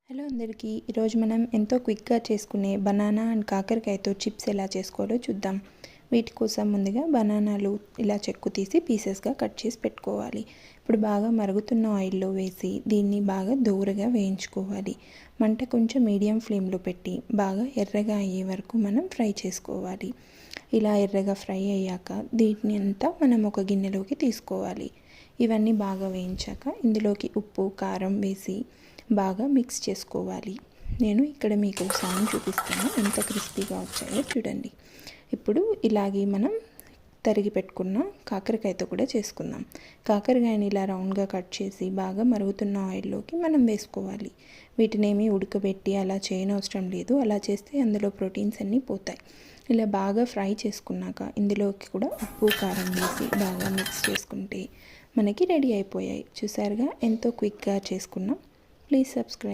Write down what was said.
Hello అందరికీ, ఈరోజు మనం ఎంతో క్విక్గా చేసుకునే బనానా అండ్ కాకరకాయతో చిప్స్ ఎలా చేసుకోవాలో చూద్దాం. వీటి కోసం ముందుగా బనానాలు ఇలా చెక్కు తీసి పీసెస్గా కట్ చేసి పెట్టుకోవాలి. ఇప్పుడు బాగా మరుగుతున్న ఆయిల్లో వేసి దీన్ని బాగా దోరగా వేయించుకోవాలి. మంట కొంచెం మీడియం ఫ్లేమ్లో పెట్టి బాగా ఎర్రగా అయ్యే వరకు మనం ఫ్రై చేసుకోవాలి. ఇలా ఎర్రగా ఫ్రై అయ్యాక దీన్ని అంతా మనం ఒక గిన్నెలోకి తీసుకోవాలి. ఇవన్నీ బాగా వేయించాక ఇందులోకి ఉప్పు, కారం వేసి బాగా మిక్స్ చేసుకోవాలి. నేను ఇక్కడ మీకు ఒకసారి చూపిస్తాను ఎంత క్రిస్పీగా వచ్చాయో చూడండి. ఇప్పుడు ఇలాగే మనం తరిగి పెట్టుకున్న కాకరకాయతో కూడా చేసుకుందాం. కాకరకాయని ఇలా రౌండ్గా కట్ చేసి బాగా మరుగుతున్న ఆయిల్లోకి మనం వేసుకోవాలి. వీటినేమి ఉడకబెట్టి అలా చేయనవసరం లేదు. అలా చేస్తే అందులో ప్రోటీన్స్ అన్నీ పోతాయి. ఇలా బాగా ఫ్రై చేసుకున్నాక ఇందులోకి కూడా ఉప్పు, కారం వేసి బాగా మిక్స్ చేసుకుంటే మనకి రెడీ అయిపోయాయి. చూసారుగా ఎంతో క్విక్గా చేసుకున్నాం. Please subscribe.